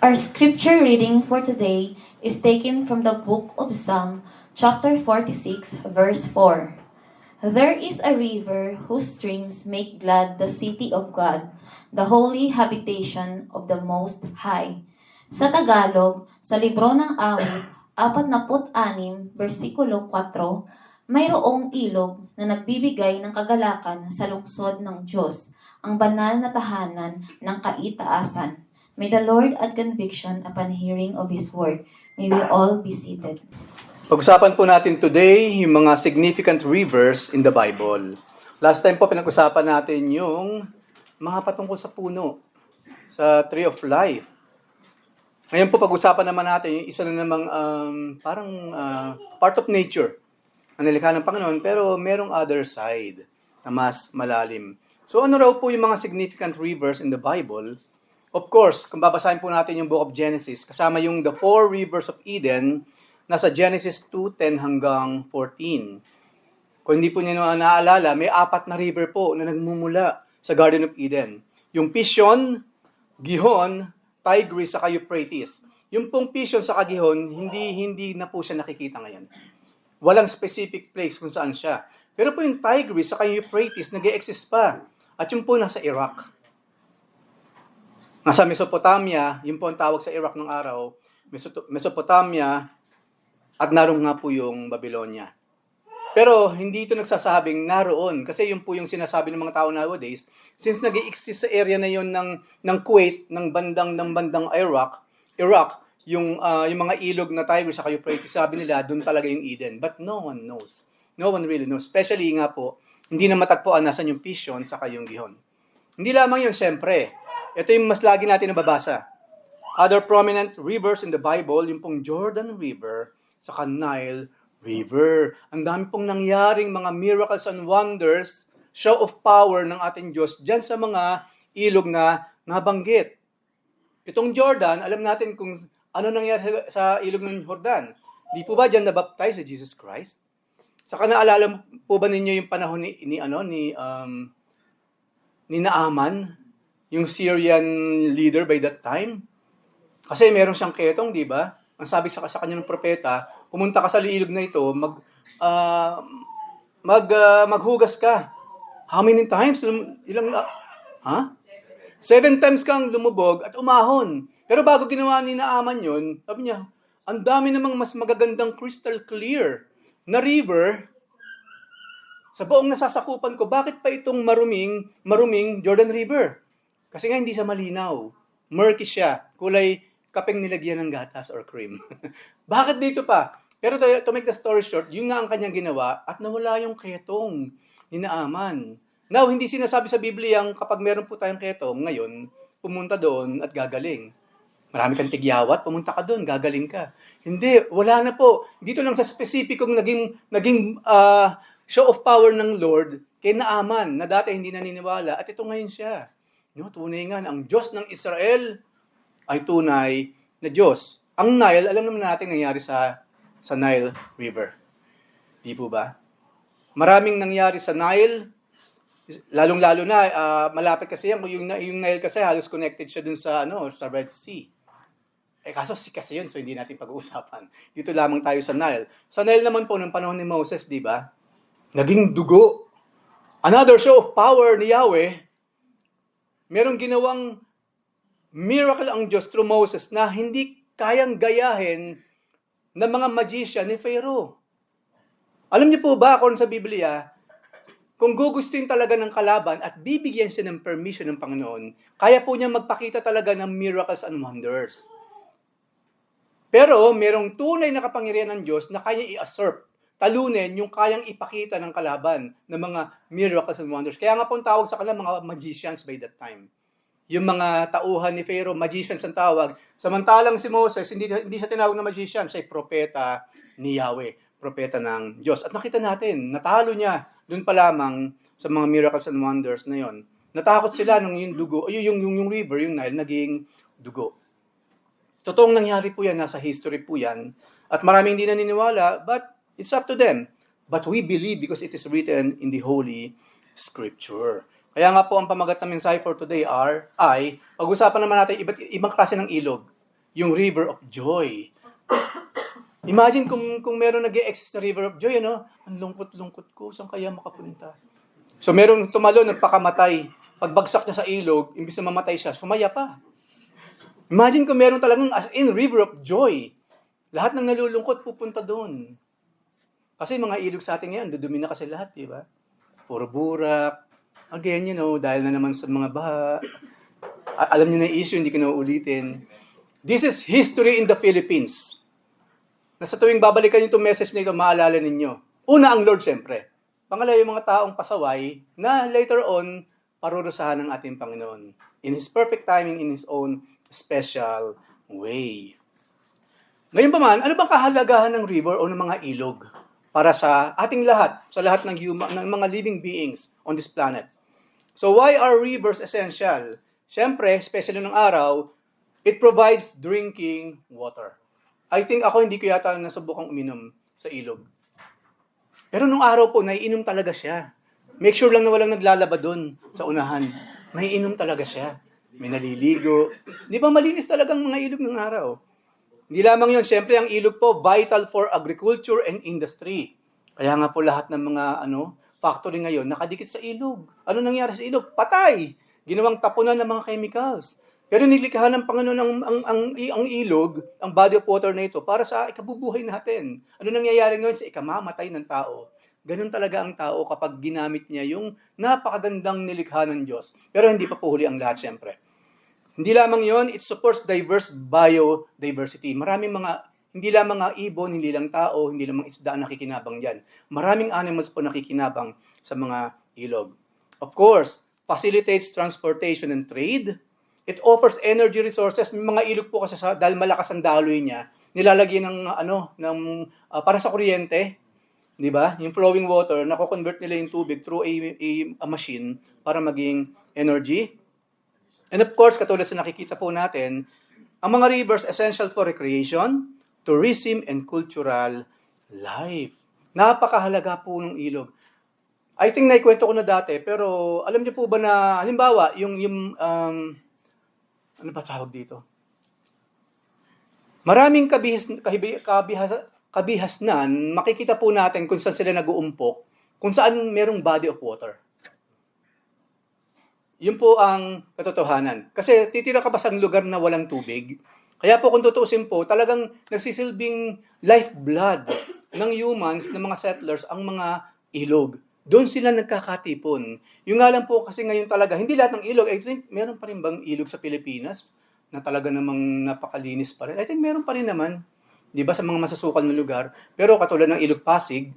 Our scripture reading for today is taken from the book of Psalm, chapter 46, verse 4. There is a river whose streams make glad the city of God, the holy habitation of the Most High. Sa Tagalog, sa libro ng awit, 46, versikulo 4, mayroong ilog na nagbibigay ng kagalakan sa lungsod ng Diyos, ang banal na tahanan ng kaitaasan. May the Lord add conviction upon hearing of His word. May we all be seated. Pag-usapan po natin today yung mga significant rivers in the Bible. Last time po pinag-usapan natin yung mga patungkol sa puno, sa Tree of Life. Ngayon po pag-usapan naman natin yung isa na namang part of nature ang nilikha ng Panginoon, pero merong other side na mas malalim. So ano raw po yung mga significant rivers in the Bible? Of course, kung babasahin po natin yung Book of Genesis, kasama yung the 4 rivers of Eden, nasa Genesis 2:10 hanggang 14. Kung hindi po niyo naaalala, may 4 na river po na nagmumula sa Garden of Eden. Yung Pishon, Gihon, Tigris, saka Euphrates. Yung pong Pishon sa Gihon, hindi na po siya nakikita ngayon. Walang specific place kung saan siya. Pero po yung Tigris, saka yung Euphrates, nag-e-exist pa. At yung po nasa Iraq. Nasa Mesopotamia, yun po ang tawag sa Iraq ng araw, Mesopotamia, at naroon nga po yung Babylonia. Pero hindi ito nagsasabing naroon, kasi yun po yung sinasabi ng mga tao nowadays, since nag-i-exist sa area na yun ng Kuwait, ng bandang Iraq, yung mga ilog na Tigris sa Euphrates, sabi nila, doon talaga yung Eden. But no one knows. No one really knows. Especially nga po, hindi na matagpuan nasan yung Pishon sa yung Gihon. Hindi lamang yun, syempre. Ito yung mas lagi natin nababasa. Other prominent rivers in the Bible, yung pong Jordan River, saka Nile River. Ang dami pong nangyaring mga miracles and wonders, show of power ng ating Diyos dyan sa mga ilog na nabanggit. Itong Jordan, alam natin kung ano nangyari sa ilog ng Jordan. Di po ba dyan nabaptize si Jesus Christ? Saka naalala po ba ninyo yung panahon ni Naaman, yung Syrian leader by that time? Kasi meron siyang ketong, di ba? Ang sabi sa kanya ng propeta, pumunta ka sa ilog na ito, maghugas ka. How many times? 7 times kang lumubog at umahon. Pero bago ginawa ni Naaman yun, sabi niya, ang dami namang mas magagandang crystal clear na river sa buong nasasakupan ko. Bakit pa itong maruming Jordan River? Kasi nga hindi siya malinaw. Murky siya. Kulay kapeng nilagyan ng gatas or cream. Bakit dito pa? Pero to make the story short, yun nga ang kanyang ginawa at nawala yung ketong ni Naaman. Now, hindi sinasabi sa Biblia ang kapag meron po tayong ketong, ngayon, pumunta doon at gagaling. Marami kang tigyawat, pumunta ka doon, gagaling ka. Hindi, wala na po. Dito lang sa specificong naging show of power ng Lord kay Naaman na dati hindi naniniwala at ito ngayon siya. No, tunay nga na ang Diyos ng Israel ay tunay na Diyos. Ang Nile, alam naman natin nangyari sa Nile River. Di po ba? Maraming nangyari sa Nile, lalong-lalo na, malapit kasi yan. Yung Nile kasi halos connected siya dun sa Red Sea. Kaso kasi yun, so hindi natin pag-uusapan. Dito lamang tayo sa Nile. Sa Nile naman po, ng panahon ni Moses, di ba? Naging dugo. Another show of power ni Yahweh. Merong ginawang miracle ang Diyos through Moses na hindi kayang gayahin ng mga magician ni Pharaoh. Alam niyo po ba, kung sa Biblia, kung gugustuhin talaga ng kalaban at bibigyan siya ng permission ng Panginoon, kaya po niya magpakita talaga ng miracles and wonders. Pero merong tunay na kapangyarihan ng Diyos na kaya i-usurp, talunin yung kayang ipakita ng kalaban ng mga miracles and wonders. Kaya nga po ang tawag sa kanila mga magicians by that time. Yung mga tauhan ni Pharaoh, magicians ang tawag. Samantalang si Moses, hindi siya tinawag na magician, siya ay propeta ni Yahweh, propeta ng Diyos. At nakita natin, natalo niya doon pa lamang sa mga miracles and wonders na yon. Natakot sila nung yung dugo, yung river, yung Nile, naging dugo. Totoong nangyari po yan, nasa history po yan. At maraming hindi naniniwala, but it's up to them. But we believe because it is written in the Holy Scripture. Kaya nga po ang pamagat ng mensahe for today ay pag-usapan naman natin ibang klase ng ilog. yung river of joy. Imagine kung meron nag-e-exist na river of joy, ano? Ang lungkot-lungkot ko, saan kaya makapunta? So merong tumalo, nagpakamatay. Pagbagsak niya sa ilog, imbis na mamatay siya, sumaya pa. Imagine kung meron talagang as in river of joy. Lahat ng nalulungkot pupunta doon. Kasi mga ilog sa atin ngayon, dudumi na kasi lahat, di ba? Puro burak. Again, dahil na naman sa mga baha. Alam niyo na yung issue, hindi ko na uulitin. This is history in the Philippines. Na sa tuwing babalikan niyo itong message na ito, maalala ninyo. Una, ang Lord, siyempre. Pangalawa, yung mga taong pasaway na later on, parurusahan ng ating Panginoon. In His perfect timing, in His own special way. Ngayon pa man, ano bang kahalagahan ng river o ng mga ilog para sa ating lahat, sa lahat ng mga living beings on this planet? So why are rivers essential? Siyempre, especially ng araw, it provides drinking water. I think ako hindi ko yata nasubukang uminom sa ilog. Pero nung araw po, naiinom talaga siya. Make sure lang na walang naglalaba doon sa unahan. Naiinom talaga siya. May naliligo. Di ba malinis talagang mga ilog ng araw? Hindi lamang yun, siyempre ang ilog po, vital for agriculture and industry. Kaya nga po lahat ng mga factory ngayon, nakadikit sa ilog. Ano nangyari sa ilog? Patay! Ginawang tapunan ng mga chemicals. Pero nilikha ng Panginoon ang ilog, ang body of water na ito, para sa ikabubuhay natin. Ano nangyayari ngayon sa ikamamatay ng tao? Ganun talaga ang tao kapag ginamit niya yung napakagandang nilikha ng Diyos. Pero hindi pa po huli ang lahat, siyempre. Hindi lamang yon, it supports diverse biodiversity. Hindi lamang mga ibon, hindi lang tao, hindi lamang isda ang nakikinabang dyan. Maraming animals po nakikinabang sa mga ilog. Of course, facilitates transportation and trade. It offers energy resources. May mga ilog po kasi dahil malakas ang daloy niya, nilalagyan para sa kuryente, di ba? Yung flowing water, nako-convert nila yung tubig through a machine para maging energy. And of course, katulad sa nakikita po natin, ang mga rivers essential for recreation, tourism, and cultural life. Napakahalaga po ng ilog. I think naikwento ko na dati, pero alam niyo po ba na, halimbawa, ano ba tawag dito? Maraming kabihasnan, makikita po natin kung saan sila nag-uumpok, kung saan merong body of water. Yun po ang katotohanan. Kasi titira ka ba sa lugar na walang tubig? Kaya po kung tutuusin po, talagang nagsisilbing lifeblood ng humans, ng mga settlers, ang mga ilog. Doon sila nagkakatipon. Yung nga lang po kasi ngayon talaga, hindi lahat ng ilog, I think meron pa rin bang ilog sa Pilipinas na talaga namang napakalinis pa rin? I think meron pa rin naman, di ba, sa mga masasukal na lugar. Pero katulad ng Ilog Pasig,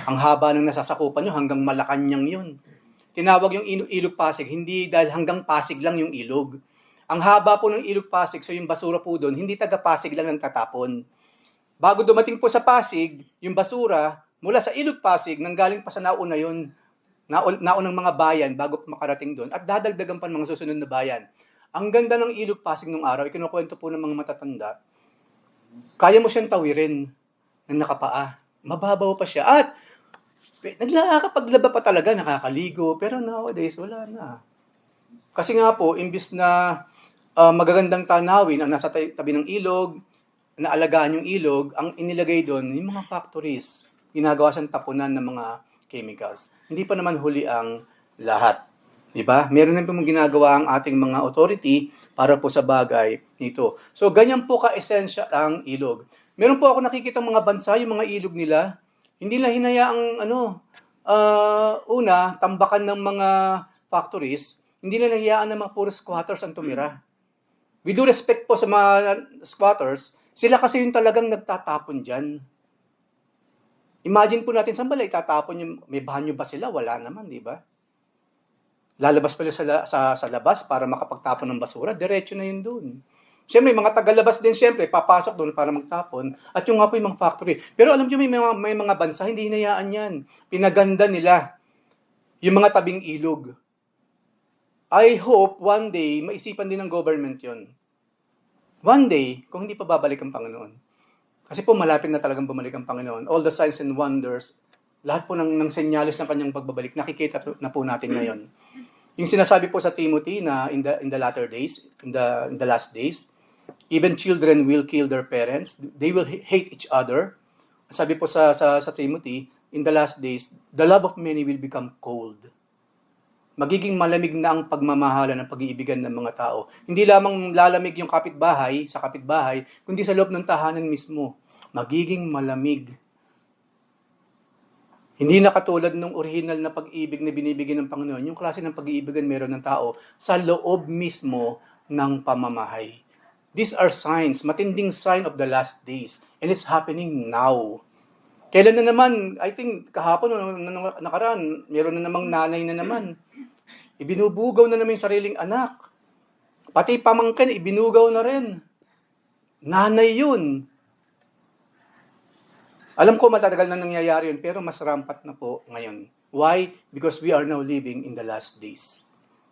ang haba ng nasasakupan nyo hanggang Malacanang yun. Tinawag yung Ilog Pasig, hindi dahil hanggang Pasig lang yung ilog. Ang haba po ng Ilog Pasig, so yung basura po doon, hindi taga Pasig lang ang tatapon. Bago dumating po sa Pasig, yung basura, mula sa Ilog Pasig, nanggaling pa sa nauna yun, naunang mga bayan bago makarating doon, at dadagdagan pa ng mga susunod na bayan. Ang ganda ng Ilog Pasig nung araw, ikinukwento po ng mga matatanda, kaya mo siyang tawirin ng nakapaa. Mababaw pa siya. At nakakapaglaba pa talaga, nakakaligo, pero nowadays, wala na. Kasi nga po, imbis na magagandang tanawin ang nasa tabi ng ilog, naalagaan yung ilog, ang inilagay doon, yung mga factories, ginagawa siyang tapunan ng mga chemicals. Hindi pa naman huli ang lahat. Diba? Meron na po ginagawa ang ating mga authority para po sa bagay nito. So, ganyan po ka-essential ang ilog. Meron po ako nakikita mga bansa, yung mga ilog nila, hindi na hinayaang, tambakan ng mga factories, hindi na hinayaan ng mga puro squatters ang tumira. With due respect po sa mga squatters, sila kasi yung talagang nagtatapon dyan. Imagine po natin, saan ba itatapon yung, may banyo ba sila? Wala naman, di ba? Lalabas pala sa labas para makapagtapon ng basura, diretso na yun doon. Siyempre, mga tagalabas din siyempre, papasok doon para magtapon. At yung nga po yung mga factory. Pero alam niyo, may mga bansa, hindi hinayaan yan. Pinaganda nila yung mga tabing ilog. I hope one day, maisipan din ng government yon. One day, kung hindi pa babalik ang Panginoon. Kasi po malapit na talagang bumalik ang Panginoon. All the signs and wonders, lahat po ng senyalis ng kanyang pagbabalik, nakikita na po natin ngayon. Yung sinasabi po sa Timothy na in the latter days, in the last days, Even children will kill their parents. They will hate each other. Sabi po sa Timothy, in the last days, the love of many will become cold. Magiging malamig na ang pagmamahalan ng pag-iibigan ng mga tao. Hindi lamang lalamig yung kapitbahay, kundi sa loob ng tahanan mismo. Magiging malamig. Hindi na katulad ng original na pag-ibig na binibigyan ng Panginoon. Yung klase ng pag-iibigan meron ng tao sa loob mismo ng pamamahay. These are signs, matinding sign of the last days. And it's happening now. Kailan na naman, I think kahapon nakaraan, meron na namang nanay na naman. Ibinubugaw na naman yung sariling anak. Pati pamangkin, ibinugaw na rin. Nanay yun. Alam ko matatagal na nangyayari yun, pero mas rampat na po ngayon. Why? Because we are now living in the last days.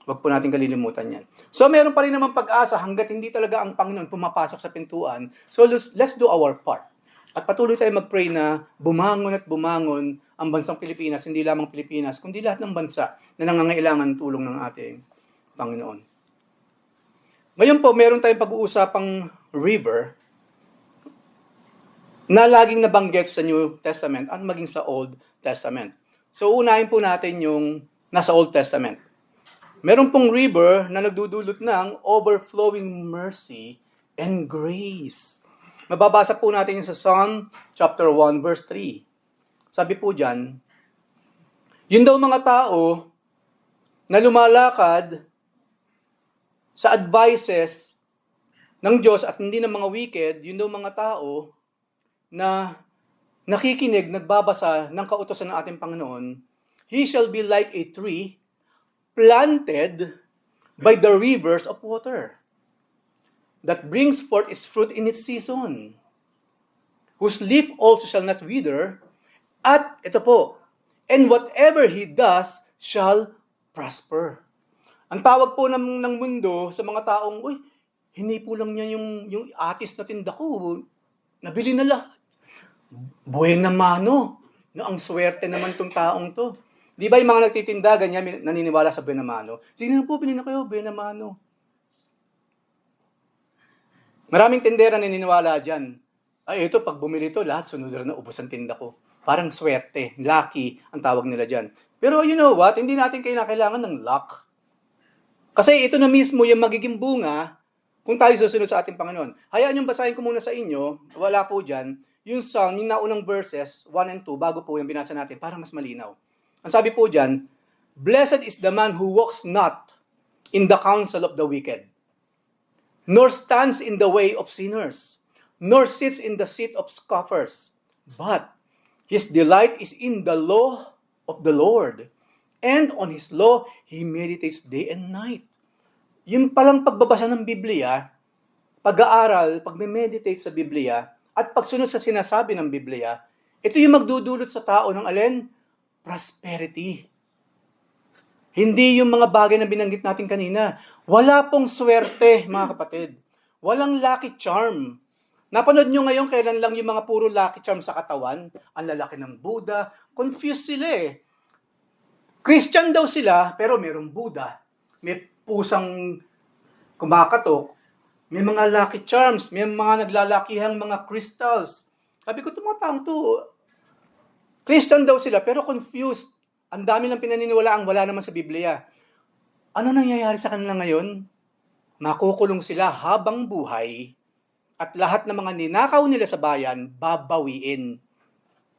Huwag po natin kalilimutan yan. So meron pa rin naman pag-asa hanggat hindi talaga ang Panginoon pumapasok sa pintuan. So let's do our part. At patuloy tayo mag-pray na bumangon at bumangon ang bansang Pilipinas, hindi lamang Pilipinas, kundi lahat ng bansa na nangangailangan ng tulong ng ating Panginoon. Ngayon po, meron tayong pag-uusapang river na laging nabanggit sa New Testament at maging sa Old Testament. So unahin po natin yung nasa Old Testament. Meron pong river na nagdudulot ng overflowing mercy and grace. Mababasa po natin yung sa Psalm chapter 1 verse 3. Sabi po diyan, yun daw mga tao na lumalakad sa advices ng Diyos at hindi ng mga wicked, yun daw mga tao na nakikinig, nagbabasa ng kautusan ng ating Panginoon, he shall be like a tree planted by the rivers of water that brings forth its fruit in its season, whose leaf also shall not wither, at ito po, and whatever he does shall prosper. Ang tawag po ng mundo sa mga taong, uy, hinipo lang niya yung atis na tinda ko, nabili na lahat. Buena mano, no, ang swerte naman tong taong to. Di ba yung mga nagtitinda, ganyan, naniniwala sa buena mano? Sige na po, bilhin na kayo, buena mano. Maraming tindera naniniwala dyan. Ay, ito, pag bumili to, lahat sunod na ubos ang tinda ko. Parang swerte, lucky, ang tawag nila dyan. Pero you know what, hindi natin kailangan ng luck. Kasi ito na mismo yung magiging bunga kung tayo susunod sa ating Panginoon. Hayaan yung basahin ko muna sa inyo, wala po dyan, yung Psalm, yung naunang verses, 1 and 2, bago po yung binasa natin, para mas malinaw. Ang sabi po dyan, blessed is the man who walks not in the counsel of the wicked, nor stands in the way of sinners, nor sits in the seat of scoffers, but his delight is in the law of the Lord, and on his law he meditates day and night. Yung palang pagbabasa ng Biblia, pag-aaral, pag-meditate sa Biblia, at pagsunod sa sinasabi ng Biblia, ito yung magdudulot sa tao ng alin? Prosperity. Hindi yung mga bagay na binanggit natin kanina. Wala pong swerte, mga kapatid. Walang lucky charm. Napanood nyo ngayon kailan lang yung mga puro lucky charm sa katawan? Ang lalaki ng Buddha. Confused sila eh. Christian daw sila, pero merong Buddha. May pusang kumakatok. May mga lucky charms, may mga naglalakihang mga crystals. Sabi ko, itong mga taong to, Christian daw sila, pero confused. Ang dami lang pinaniniwalaang wala naman sa Biblia. Ano nangyayari sa kanila ngayon? Makukulong sila habang buhay at lahat ng mga ninakaw nila sa bayan, babawiin.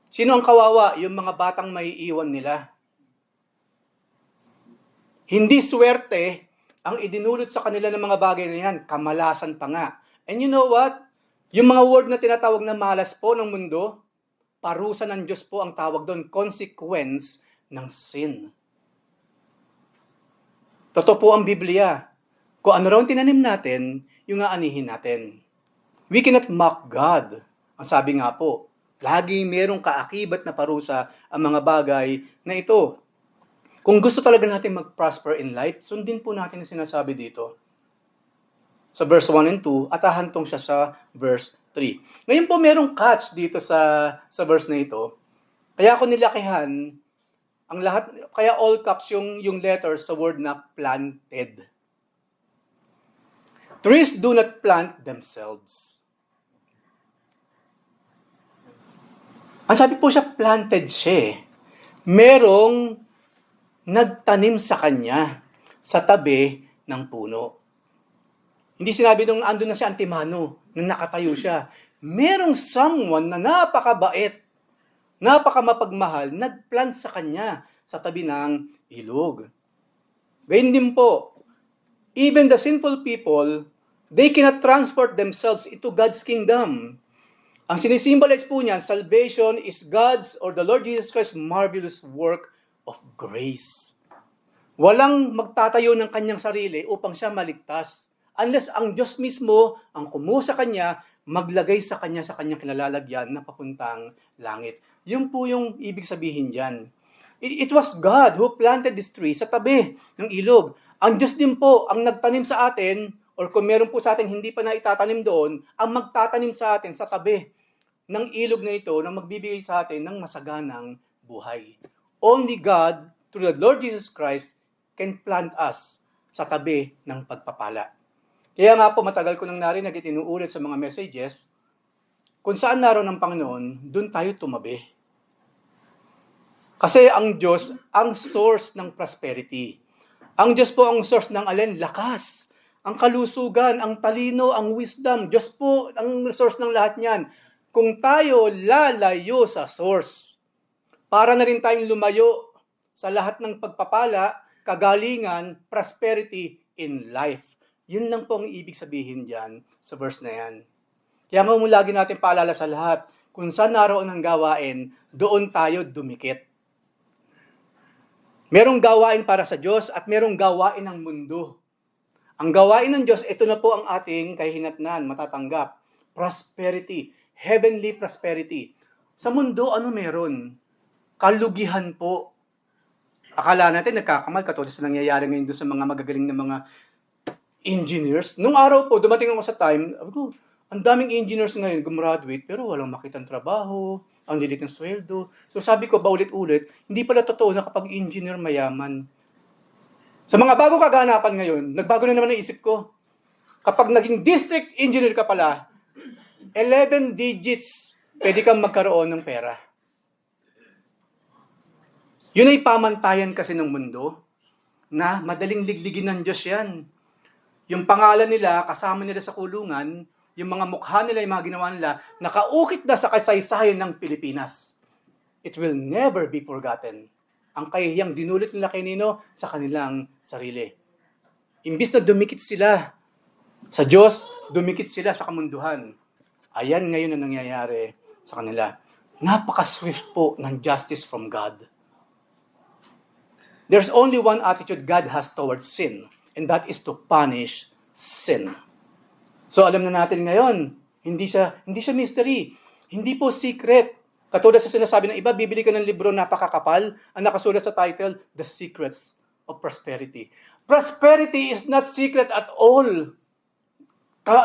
Sino ang kawawa? Yung mga batang may iwan nila. Hindi swerte ang idinulot sa kanila ng mga bagay na yan, kamalasan pa nga. And you know what? Yung mga word na tinatawag na malas po ng mundo, parusa ng Diyos po ang tawag doon, consequence ng sin. Totoo po ang Biblia. Kung ano raw tinanim natin, yung aanihin natin. We cannot mock God. Ang sabi nga po, laging merong kaakibat na parusa ang mga bagay na ito. Kung gusto talaga natin mag-prosper in life, sundin po natin ang sinasabi dito. Sa verse 1 and 2, at ahantong siya sa verse 3. Ngayon po merong catch dito sa verse na ito. Kaya ako nilakihan, ang lahat, kaya all caps yung letters sa word na planted. Trees do not plant themselves. Ang sabi po siya, planted siya. Merong nagtanim sa kanya sa tabi ng puno. Hindi sinabi nung andun na siya antimano, na nakatayo siya. Merong someone na napakabait, napakamapagmahal, nagplant sa kanya sa tabi ng ilog. Gayun din po, even the sinful people, they cannot transport themselves into God's kingdom. Ang sinisimbolize po niyan, salvation is God's or the Lord Jesus Christ's marvelous work of grace. Walang magtatayo ng kanyang sarili upang siya maligtas. Unless ang Diyos mismo, ang kumuha sa kanya, maglagay sa kanyang kinalalagyan na papuntang langit. Yun po yung ibig sabihin dyan. It was God who planted this tree sa tabi ng ilog. Ang Diyos din po ang nagtanim sa atin, or kung meron po sa atin hindi pa na itatanim doon, ang magtatanim sa atin sa tabi ng ilog na ito na magbibigay sa atin ng masaganang buhay. Only God, through the Lord Jesus Christ, can plant us sa tabi ng pagpapala. Kaya nga po matagal ko nang narinig at inuulit sa mga messages, kung saan naroon ang Panginoon, doon tayo tumabi. Kasi ang Diyos ang source ng prosperity. Ang Diyos po ang source ng alin? Lakas, ang kalusugan, ang talino, ang wisdom. Diyos po ang source ng lahat niyan. Kung tayo lalayo sa source, para na rin tayong lumayo sa lahat ng pagpapala, kagalingan, prosperity in life. Yun lang po ang ibig sabihin dyan sa verse na yan. Kaya nga lagi natin paalala sa lahat, kung saan naroon ang gawain, doon tayo dumikit. Merong gawain para sa Diyos at merong gawain ng mundo. Ang gawain ng Diyos, ito na po ang ating kahinatnan, matatanggap. Prosperity, heavenly prosperity. Sa mundo, ano meron? Kalugihan po. Akala natin nagkakamal, katulad sa nangyayari ngayon doon sa mga magagaling na mga engineers. Nung araw po, dumating ako sa time, ang daming engineers ngayon gumraduate, pero walang makitang trabaho, ang lilit ng sweldo. So sabi ko, baulit-ulit, hindi pala totoo na kapag engineer mayaman. Sa mga bagong kaganapan ngayon, nagbago na naman ang isip ko. Kapag naging district engineer ka pala, 11 digits, pwede kang magkaroon ng pera. Yun ay pamantayan kasi ng mundo, na madaling ligligin ng Diyos yan. Yung pangalan nila, kasama nila sa kulungan, yung mga mukha nila, yung mga ginawa nila, nakaukit na sa kasaysayan ng Pilipinas. It will never be forgotten. Ang kahiyang dinulit nila kay Nino sa kanilang sarili. Imbis na dumikit sila sa Diyos, dumikit sila sa kamunduhan. Ayan ngayon ang nangyayari sa kanila. Napaka-swift po ng justice from God. There's only one attitude God has towards sin, and that is to punish sin. So alam na natin ngayon, hindi siya mystery. Hindi po secret. Katulad sa sinasabi ng iba, bibili ka ng libro napakakapal, ang nakasulat sa title, The Secrets of Prosperity. Prosperity is not secret at all.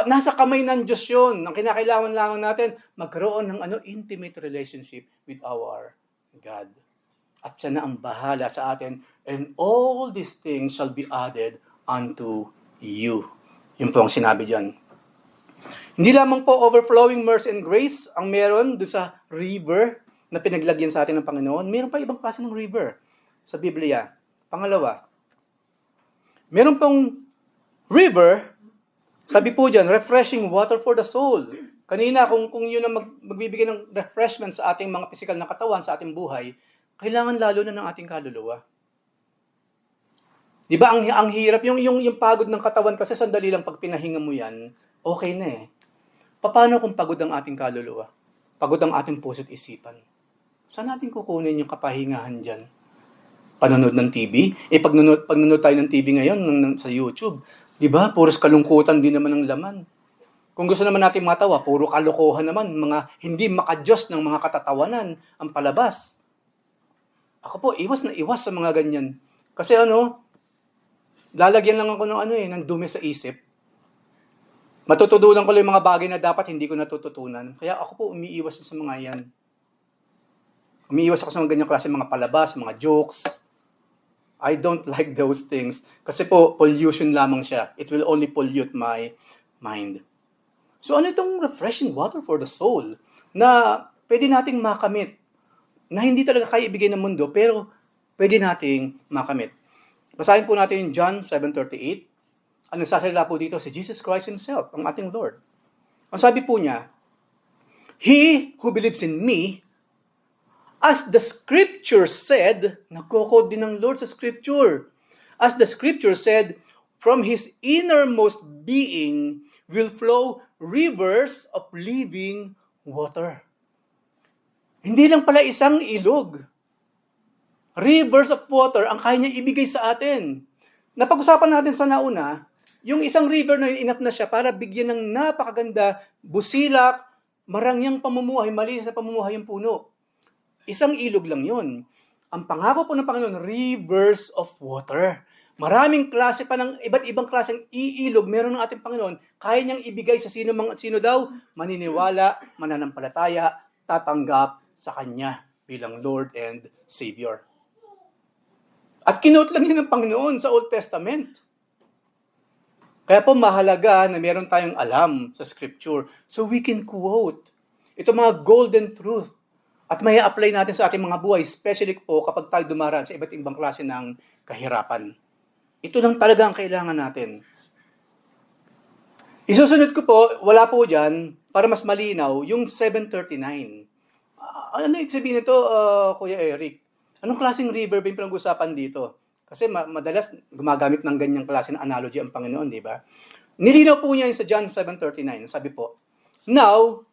Nasa kamay ng Diyos yun. Ang kinakailangan lang natin, magkaroon ng intimate relationship with our God. At siya na ang bahala sa atin. And all these things shall be added unto you. Yun po ang sinabi dyan. Hindi lamang po overflowing mercy and grace ang meron doon sa river na pinaglagyan sa atin ng Panginoon. Meron pa ibang klase ng river sa Biblia. Pangalawa, meron pong river, sabi po dyan, refreshing water for the soul. Kanina, kung yun ang magbibigay ng refreshment sa ating mga physical na katawan, sa ating buhay, kailangan lalo na ng ating kaluluwa. Di ba ang hirap, yung pagod ng katawan kasi sandali lang pag pinahinga mo yan, okay na eh. Paano kung pagod ang ating kaluluwa? Pagod ang ating puso't isipan? Saan natin kukunin yung kapahingahan dyan? Panonood ng TV? Pag nanonood tayo ng TV ngayon sa YouTube, di ba? Puros kalungkutan din naman ang laman. Kung gusto naman natin matawa, puro kalokohan naman, mga hindi makadiyos ng mga katatawanan ang palabas. Ako po, iwas na iwas sa mga ganyan. Kasi lalagyan lang ako ng dumi sa isip. Matututunan ko lang yung mga bagay na dapat hindi ko natututunan. Kaya ako po umiiwas sa mga yan. Umiiwas ako sa mga ganyang klase mga palabas, mga jokes. I don't like those things kasi po pollution lamang siya. It will only pollute my mind. So ano itong refreshing water for the soul na pwede nating makamit, na hindi talaga kaya ibigay ng mundo pero pwede nating makamit. Basahin po natin yung John 7:38. Ang nagsasalita po dito si Jesus Christ Himself, ang ating Lord. Ang sabi po niya, "He who believes in me, as the Scripture said," nagko-quote din ng Lord sa Scripture, "as the Scripture said, from His innermost being will flow rivers of living water." Hindi lang pala isang ilog. Rivers of water ang kaya niya ibigay sa atin. Napag-usapan natin sa nauna, yung isang river na yun, enough na siya para bigyan ng napakaganda, busilak, marangyang pamumuhay, malinis na pamumuhay yung puno. Isang ilog lang yun. Ang pangako po ng Panginoon, rivers of water. Maraming klase pa ng iba't ibang klaseng iilog meron ng ating Panginoon. Kaya niyang ibigay sa sino daw? Maniniwala, mananampalataya, tatanggap sa Kanya bilang Lord and Savior. At kinote lang yun ng Panginoon sa Old Testament. Kaya po mahalaga na meron tayong alam sa Scripture so we can quote. Ito mga golden truth. At may apply natin sa ating mga buhay, especially po kapag tayo dumaraan sa iba't ibang klase ng kahirapan. Ito lang talaga ang kailangan natin. Isusunod ko po, wala po dyan, para mas malinaw, yung 739. Ano ibig sabihin nito, Kuya Eric? Anong klaseng river ba yung pinag-usapan dito? Kasi madalas gumagamit ng ganyang klase ng analogy ang Panginoon, di ba? Nilinaw po niya yung sa John 7:39. Sabi po, "Now,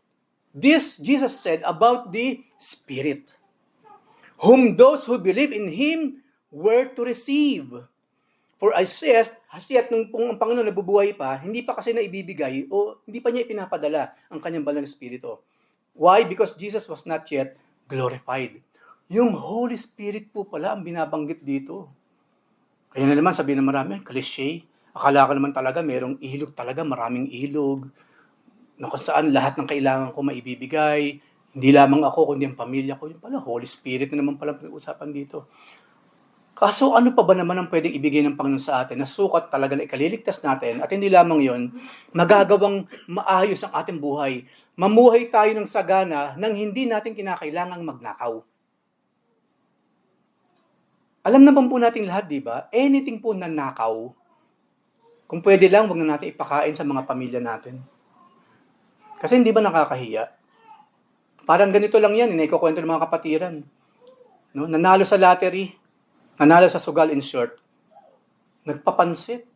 this Jesus said about the Spirit, whom those who believe in Him were to receive. For as yet, nung ang Panginoon nabubuhay pa, hindi pa kasi na ibibigay o hindi pa niya ipinapadala ang kanyang banal na Espiritu. Why? Because Jesus was not yet glorified." Yung Holy Spirit po pala ang binabanggit dito. Kaya na naman sabihin ng marami, cliché. Akala ko naman talaga merong ilog talaga, maraming ilog. Na kung saan lahat ng kailangan ko maibibigay. Hindi lamang ako, kundi ang pamilya ko. Yung pala, Holy Spirit na naman pala pinag-usapan dito. Kaso ano pa ba naman ang pwedeng ibigay ng Panginoon sa atin na sukat talaga na ikaliligtas natin at hindi lamang yon, magagawang maayos ang ating buhay. Mamuhay tayo ng sagana nang hindi natin kinakailangang magnakaw. Alam naman po natin lahat, di ba? Anything po na nakaw, kung pwede lang, wag na natin ipakain sa mga pamilya natin. Kasi hindi ba nakakahiya? Parang ganito lang yan, inaikukwento ng mga kapatiran. No? Nanalo sa lottery, nanalo sa sugal in short, nagpapansit.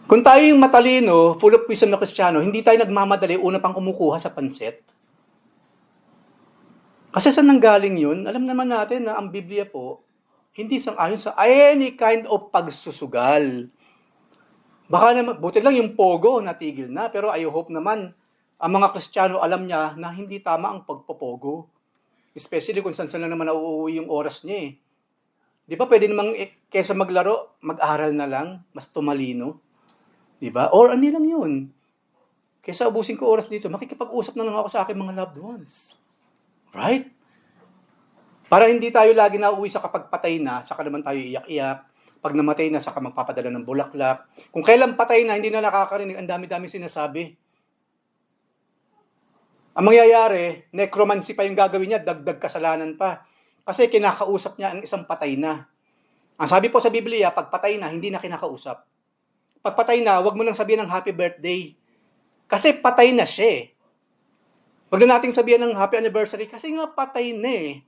Kung tayo yung matalino, full of wisdom na Kristiyano, hindi tayo nagmamadali, una pang kumukuha sa pansit. Kasi saan nanggaling yun? Alam naman natin na ang Biblia po, hindi sang-ayon sa any kind of pagsusugal. Baka naman, buti lang yung pogo, natigil na. Pero I hope naman, ang mga Kristiyano alam niya na hindi tama ang pagpopogo. Especially kung saan na naman nauuwi yung oras niya eh. Di ba pwede namang kesa maglaro, mag-aral na lang, mas tumalino. Di ba? Or ano lang yun. Kesa ubusin ko oras dito, makikipag-usap na lang ako sa aking mga loved ones. Right? Para hindi tayo lagi na uwi sa kapag patay na, saka naman tayo iyak-iyak. Pag namatay na, saka magpapadala ng bulaklak. Kung kailan patay na, hindi na nakakarinig, ang dami-dami sinasabi. Ang mangyayari, necromancy pa yung gagawin niya, dagdag kasalanan pa. Kasi kinakausap niya ang isang patay na. Ang sabi po sa Biblia, pag patay na, hindi na kinakausap. Pag patay na, wag mo nang sabihin ng happy birthday. Kasi patay na siya eh. Wag na nating sabihin ng happy anniversary kasi nga patay na eh.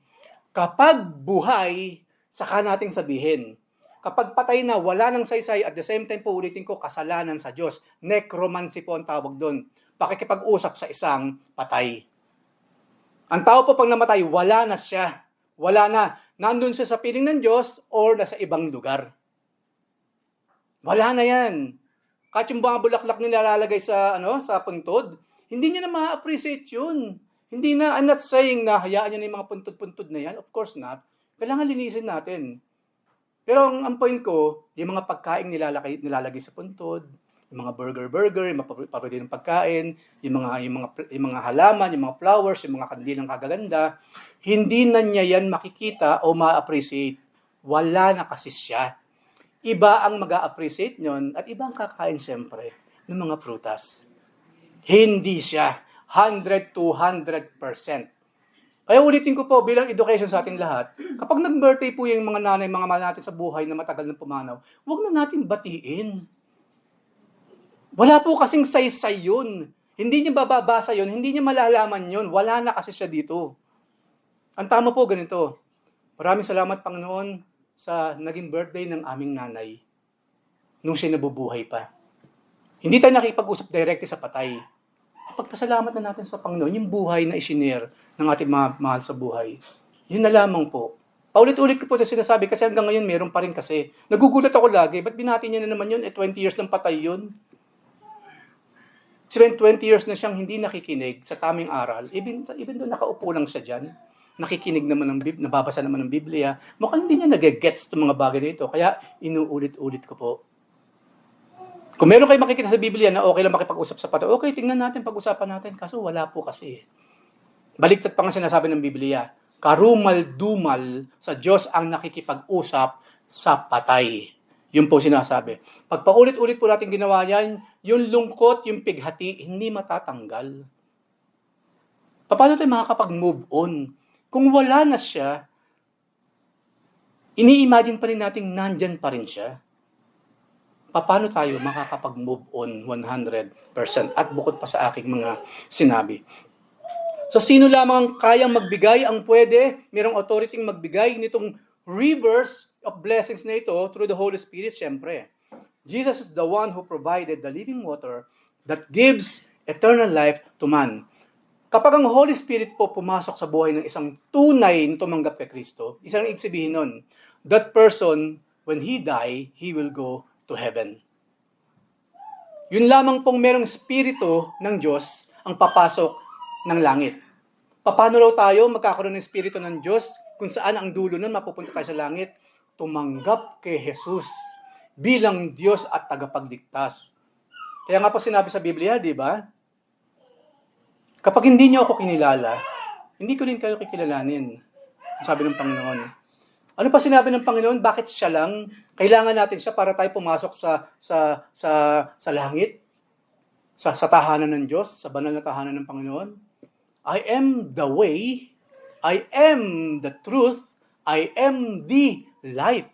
Kapag buhay, saka nating sabihin. Kapag patay na, wala nang saysay, at the same time po ulitin ko, kasalanan sa Diyos. Necromancy po ang tawag doon. Pakikipag-usap sa isang patay. Ang tao po pag namatay, wala na siya. Wala na. Nandun siya sa piling ng Diyos or nasa ibang lugar. Wala na yan. Kahit yung mga bulaklak nilalagay sa puntod, hindi niya na ma-appreciate yun. Hindi na, I'm not saying na hayaan niya na yung mga puntod-puntod na yan. Of course not. Kailangan linisin natin. Pero ang point ko, yung mga pagkain nilalagay sa puntod, Yung mga burger, yung mga paborito ng pagkain, yung mga halaman, yung mga flowers, yung mga kandilang kagaganda, hindi na niya yan makikita o ma-appreciate. Wala na kasi siya. Iba ang mag-a-appreciate nyon at iba ang kakain siyempre ng mga prutas. Hindi siya 100 to 100%. Kaya ulitin ko po bilang education sa ating lahat, kapag nag-birthday po yung mga nanay, mga mahal natin sa buhay na matagal ng pumanaw, huwag na natin batiin. Wala po kasing saysay yun. Hindi niya bababasa yun, hindi niya malalaman yun. Wala na kasi siya dito. Ang tama po ganito. Maraming salamat, Panginoon, sa naging birthday ng aming nanay nung siya nabubuhay pa. Hindi tayo nakipag-usap directly sa patay. Pagpasalamat na natin sa Panginoon, yung buhay na isinare ng ating mga mahal sa buhay. Yun na lamang po. Paulit-ulit ko po ito sinasabi kasi hanggang ngayon meron pa rin kasi. Nagugulat ako lagi, ba't binati niya na naman yun? 20 years ng patay yun. 20 years na siyang hindi nakikinig sa taming aral. Even though nakaupo lang siya dyan, nakikinig naman nababasa naman ng Biblia, mukhang hindi niya nag-gets itong mga bagay nito. Kaya inuulit-ulit ko po. Kung meron kayo makikita sa Biblia na okay lang makipag-usap sa patay, okay, tingnan natin, pag-usapan natin. Kaso wala po kasi. Baliktad pa nga sinasabi ng Biblia, karumal-dumal sa Diyos ang nakikipag-usap sa patay. Yun po sinasabi. Pag paulit-ulit po natin ginawa yan, yung lungkot, yung pighati, hindi matatanggal. Paano tayo makakapag-move on? Kung wala na siya, ini-imagine pa rin natin nandyan pa rin siya. Paano tayo makakapag-move on 100%? At bukod pa sa aking mga sinabi. So sino lamang kayang magbigay ang pwede, mayroong authority magbigay nitong rivers of blessings na ito through the Holy Spirit, syempre. Jesus is the one who provided the living water that gives eternal life to man. Kapag ang Holy Spirit po pumasok sa buhay ng isang tunay na tumanggap kay Kristo, isang ibig sabihin nun, that person, when he die, he will go to heaven. Yun lamang pong merong spirito ng Diyos ang papasok ng langit. Paano raw tayo magkakaroon ng spirito ng Diyos kung saan ang dulo nun mapupunta tayo sa langit? Tumanggap kay Jesus bilang Diyos at tagapagligtas. Kaya nga po sinabi sa Biblia, di ba? Kapag hindi niyo ako kinilala, hindi ko rin kayo kikilalanin. Sabi ng Panginoon. Ano pa sinabi ng Panginoon? Bakit siya lang? Kailangan natin siya para tayo pumasok sa langit? Sa tahanan ng Diyos? Sa banal na tahanan ng Panginoon? I am the way, I am the truth, I am the life.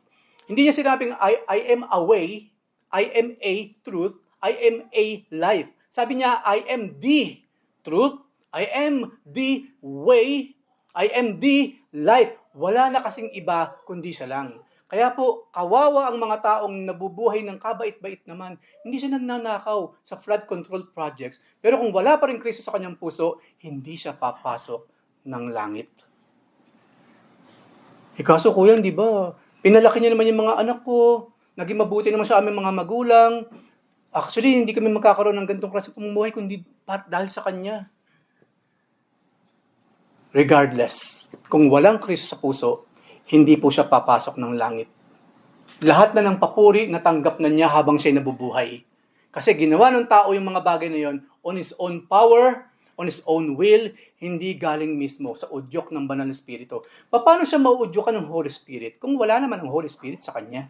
Hindi niya sinabing I am a way, I am a truth, I am a life. Sabi niya, I am the truth, I am the way, I am the life. Wala na kasing iba kundi siya lang. Kaya po, kawawa ang mga taong nabubuhay ng kabait-bait naman. Hindi siya nagnanakaw sa flood control projects. Pero kung wala pa rin Kristo sa kanyang puso, hindi siya papasok ng langit. Kaso kuya, di ba? Pinalaki niya naman yung mga anak ko. Naging mabuti naman sa aming mga magulang. Actually, hindi kami magkakaroon ng ganitong klase pamumuhay kundi dahil sa kanya. Regardless, kung walang Kristo sa puso, hindi po siya papasok ng langit. Lahat na ng papuri natanggap na niya habang siya nabubuhay. Kasi ginawa ng tao yung mga bagay na yon on his own power, on his own will, hindi galing mismo sa udyok ng banal na Espiritu. Paano siya mauudyokan ng Holy Spirit kung wala naman ang Holy Spirit sa kanya?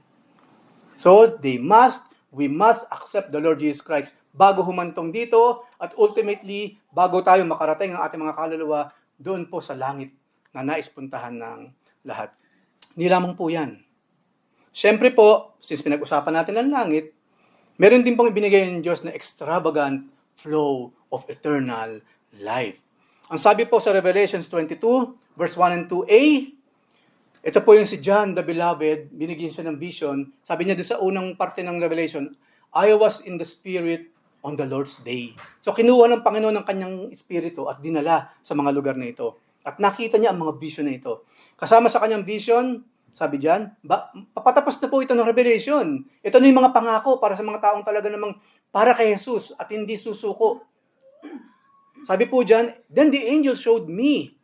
So, we must accept the Lord Jesus Christ bago humantong dito at ultimately, bago tayo makarating ang ating mga kaluluwa doon po sa langit na nais puntahan ng lahat. Hindi lamang po yan. Siyempre po, since pinag-usapan natin ang langit, meron din pong ibinigay ng Diyos na extravagant flow of eternal life. Ang sabi po sa Revelations 22, verse 1 and 2a, ito po yung si John the Beloved, binigyan siya ng vision. Sabi niya doon sa unang parte ng Revelation, I was in the Spirit on the Lord's day. So kinuha ng Panginoon ng kanyang espiritu at dinala sa mga lugar na ito. At nakita niya ang mga vision na ito. Kasama sa kanyang vision, sabi diyan, papatapos na po ito ng Revelation. Ito na yung mga pangako para sa mga taong talaga namang para kay Jesus at hindi susuko. Sabi po diyan, then the angel showed me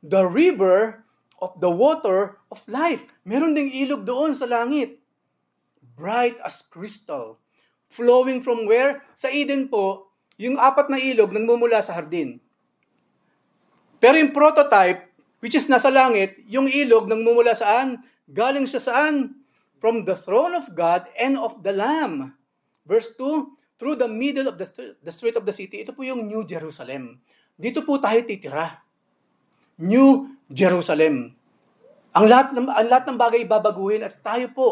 the river of the water of life. Meron ding ilog doon sa langit. Bright as crystal, Flowing from where? Sa Eden po, yung 4 na ilog nagmumula sa hardin. Pero yung prototype, which is nasa langit, yung ilog nagmumula saan? Galing siya saan? From the throne of God and of the Lamb. Verse 2, through the middle of the street of the city. Ito po yung New Jerusalem. Dito po tayo titira. New Jerusalem. Ang lahat ng bagay babaguhin at tayo po,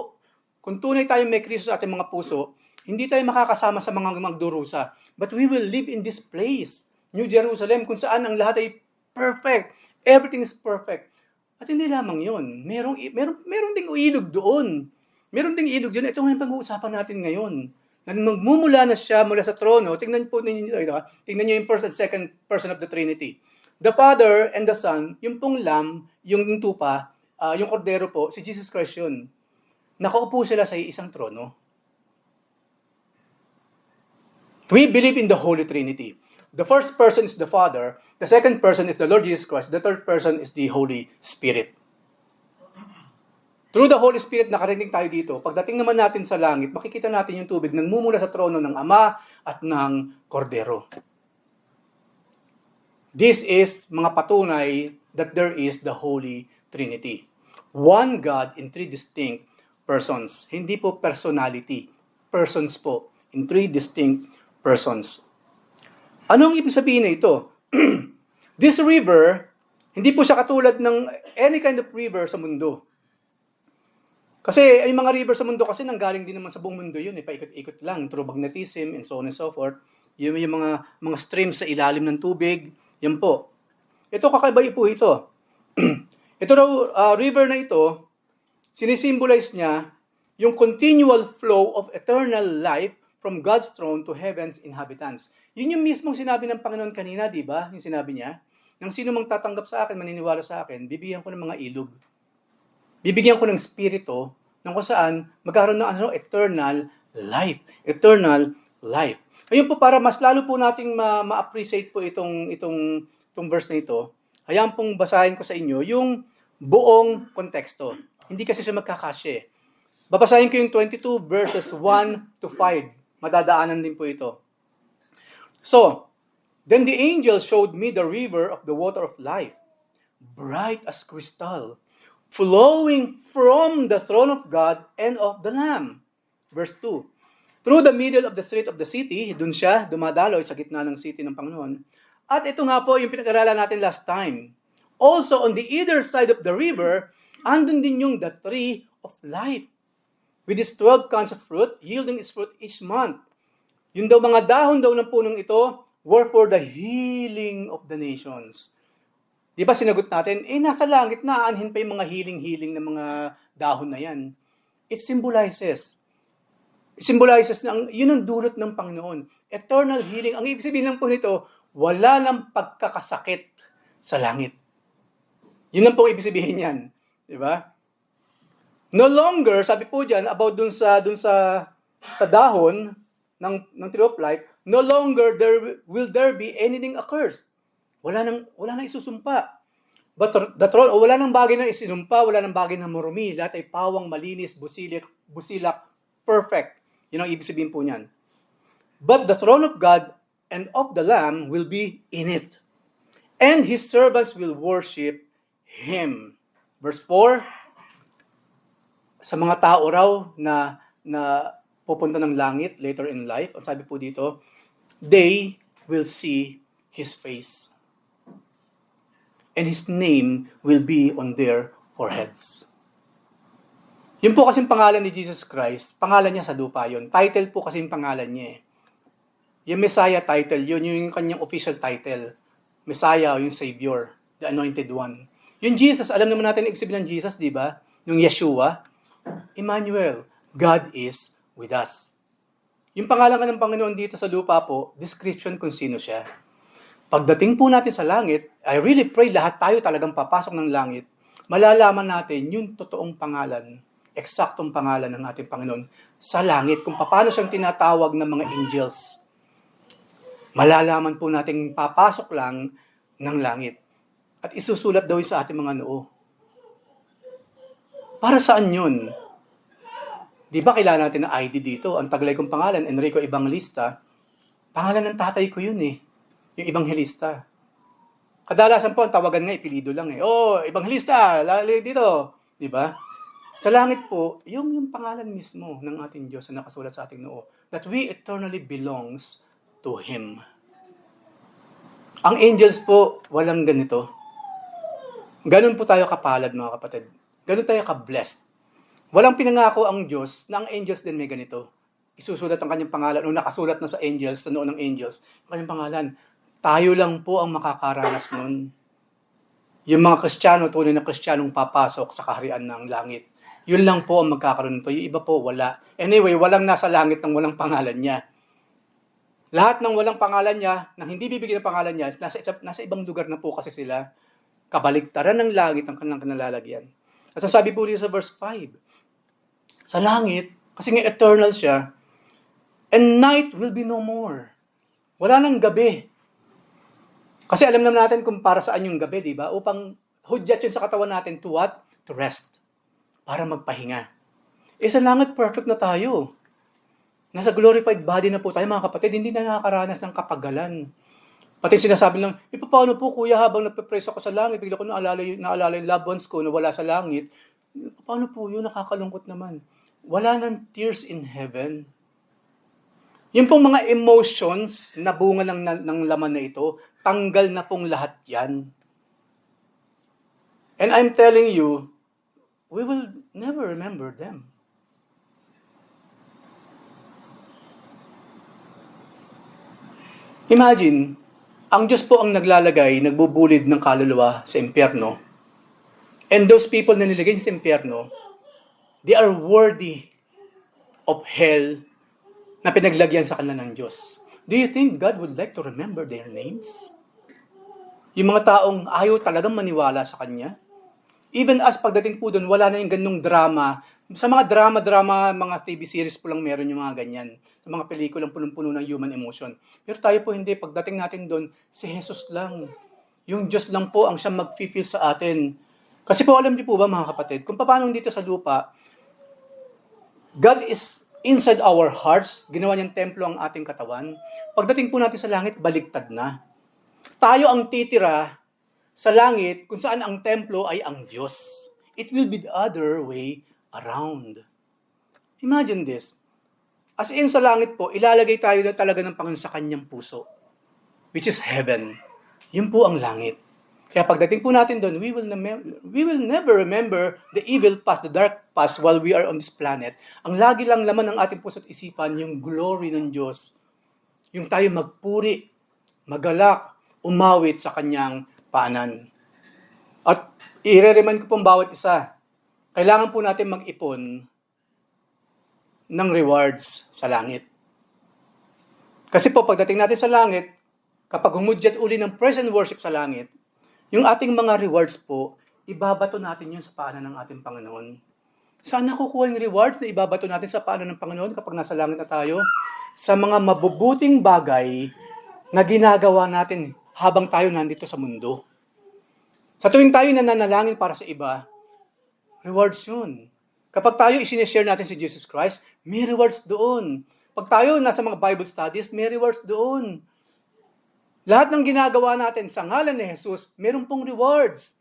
kung tunay tayo may Kristo sa ating mga puso, hindi tayo makakasama sa mga magdurusa. But we will live in this place, New Jerusalem, kung saan ang lahat ay perfect. Everything is perfect. At hindi lamang yun. Merong ding ilog doon. Meron ding ilog doon. Ito nga yung pag-uusapan natin ngayon. Magmumula na siya mula sa trono. Tingnan niyo yung first and second person of the Trinity. The Father and the Son, yung pong lamb, yung tupa, yung kordero po, si Jesus Christ yun. Nakaupo sila sa isang trono. We believe in the Holy Trinity. The first person is the Father, the second person is the Lord Jesus Christ, the third person is the Holy Spirit. Through the Holy Spirit, nakarinig tayo dito. Pagdating naman natin sa langit, makikita natin yung tubig nagmumula sa trono ng Ama at ng Kordero. This is mga patunay that there is the Holy Trinity. One God in 3 distinct persons. Hindi po personality. Persons po. In 3 distinct persons. Anong ibig sabihin na ito? This river, hindi po siya katulad ng any kind of river sa mundo. Kasi ay mga river sa mundo kasi nanggaling din naman sa buong mundo yun. Paikot-ikot lang through magnetism and so on and so forth. Yung mga streams sa ilalim ng tubig. Yan po. Ito kakaiba po ito. Ito raw river na ito, sinisimbolize niya yung continual flow of eternal life from God's throne to heaven's inhabitants. Yun yung mismong sinabi ng Panginoon kanina, di ba? Yung sinabi niya, nang sino mang tatanggap sa akin, maniniwala sa akin, bibigyan ko ng mga ilog. Bibigyan ko ng spirito, nang kung saan magkaroon ng eternal life. Eternal life. Ayun po, para mas lalo po nating ma-appreciate po itong verse na ito, hayaan pong basahin ko sa inyo yung buong konteksto. Hindi kasi siya magkakasya. Babasahin ko yung 22 verses 1 to 5. Madadaanan din po ito. So, then the angel showed me the river of the water of life, bright as crystal, flowing from the throne of God and of the Lamb. Verse 2. Through the middle of the street of the city, dun siya, dumadaloy sa gitna ng city ng Panginoon. At ito nga po yung pinag-aralan natin last time. Also, on the either side of the river, andun din yung the tree of life, with its 12 kinds of fruit, yielding its fruit each month. Yung daw mga dahon daw ng punong ito were for the healing of the nations. Di ba sinagot natin, nasa langit na, aanhin pa yung mga healing ng mga dahon na yan. It symbolizes na yun ang dulot ng Panginoon. Eternal healing. Ang ibig sabihin lang po nito, wala nang pagkakasakit sa langit. Yun lang po ibig sabihin yan. Di ba? No longer, sabi po dyan, about dun sa dahon ng tree of life, no longer will there be anything accursed. Wala nang isusumpa. But the throne, wala nang bagay na isinumpa, wala nang bagay na marumi. Lahat ay pawang, malinis, busilak, perfect. Yun ang ibig sabihin po niyan. But the throne of God and of the Lamb will be in it. And His servants will worship Him. Verse 4, sa mga tao raw na pupunta ng langit later in life, ang sabi po dito, they will see His face. And His name will be on their foreheads. Yun po kasing pangalan ni Jesus Christ, pangalan niya sa lupa yun. Title po kasing pangalan niya eh. Yung Messiah title, yun yung kanyang official title. Messiah, yung Savior, the Anointed One. Yung Jesus, alam naman natin ang ibig sabihin ng Jesus, di ba? Yung Yeshua, Emmanuel, God is with us. Yung pangalan ng Panginoon dito sa lupa po, description kung sino siya. Pagdating po natin sa langit, I really pray lahat tayo talagang papasok ng langit, malalaman natin yung totoong pangalan, eksaktong pangalan ng ating Panginoon sa langit, kung paano siyang tinatawag ng mga angels. Malalaman po natin papasok lang ng langit. At isusulat daw yun sa ating mga noo. Para saan yun? Di ba kailangan natin ng ID dito? Ang taglay kong pangalan, Enrico Evangelista. Pangalan ng tatay ko yun eh. Yung Evangelista. Kadalasan po, ang tawagan nga, ipilido lang eh. Oh, Evangelista, lali dito. Di ba? Sa langit po, yung pangalan mismo ng ating Diyos na nakasulat sa ating noo. That we eternally belongs to Him. Ang angels po, walang ganito. Ganun po tayo kapalad, mga kapatid. Ganun tayo ka-blessed. Walang pinangako ang Diyos na ang angels din may ganito. Isusulat ang kanyang pangalan o nakasulat na sa angels, sa noo ng angels, ang kanyang pangalan. Tayo lang po ang makakaranas nun. Yung mga Kristiyano, tunay na Kristiyanong papasok sa kaharian ng langit. Yun lang po ang magkakaroon nito. Yung iba po, wala. Anyway, walang nasa langit ng walang pangalan niya. Lahat ng walang pangalan niya, nang hindi bibigyan ng pangalan niya, nasa ibang lugar na po kasi sila. Kabaligtaran ng langit ang kanilang kinalalagyan. At sabi po dito sa verse 5, sa langit, kasi nga eternal siya, and night will be no more. Wala nang gabi. Kasi alam naman natin kung para saan yung gabi, di ba? Upang hudyat yun sa katawan natin to what? To rest. Para magpahinga. Sa langit, perfect na tayo. Nasa glorified body na po tayo, mga kapatid. Hindi na nakakaranas ng kapagalan. Pati sinasabi lang, paano po kuya habang nagpe-praise ako sa langit, bigla ko naalala yung loved ones ko na wala sa langit. Paano po yun? Nakakalungkot naman. Wala nang tears in heaven. Yung pong mga emotions na bunga ng laman na ito, tanggal na pong lahat yan. And I'm telling you, we will never remember them. Imagine, ang Diyos po ang naglalagay, nagbubulid ng kaluluwa sa impyerno. And those people na nilagay sa impyerno, they are worthy of hell na pinaglagyan sa kanila ng Diyos. Do you think God would like to remember their names? Yung mga taong ayaw talagang maniwala sa Kanya? Even as pagdating po doon, wala na yung ganung drama. Sa mga drama, mga TV series po lang meron yung mga ganyan. Sa mga pelikulang punong-puno ng human emotion. Pero tayo po hindi. Pagdating natin doon, si Jesus lang. Yung Diyos lang po ang siyang mag-feel sa atin. Kasi po alam niyo po ba mga kapatid, kung paano dito sa lupa, God is inside our hearts, ginawa niyang templo ang ating katawan. Pagdating po natin sa langit, baligtad na. Tayo ang titira sa langit kung saan ang templo ay ang Diyos. It will be the other way around. Imagine this. As in sa langit po, ilalagay tayo na talaga ng Panginoon sa kanyang puso, which is heaven. Yun po ang langit. Kaya pagdating po natin doon, we will never remember the evil past, the dark past while we are on this planet. Ang lagi lang laman ng ating puso at isipan, yung glory ng Diyos. Yung tayo magpuri, magalak, umawit sa kanyang paanan. At i-remind ko pong bawat isa, kailangan po natin mag-ipon ng rewards sa langit. Kasi po pagdating natin sa langit, kapag humudyat uli ng praise and worship sa langit, yung ating mga rewards po, ibabato natin yun sa paanan ng ating Panginoon. Saan nakukuha yung rewards na ibabato natin sa paanan ng Panginoon kapag nasa langit na tayo? Sa mga mabubuting bagay na ginagawa natin habang tayo nandito sa mundo. Sa tuwing tayo nananalangin para sa iba, rewards yun. Kapag tayo isineshare natin si Jesus Christ, may rewards doon. Pag tayo nasa mga Bible studies, may rewards doon. Lahat ng ginagawa natin sa ngalan ni Jesus, meron pong rewards.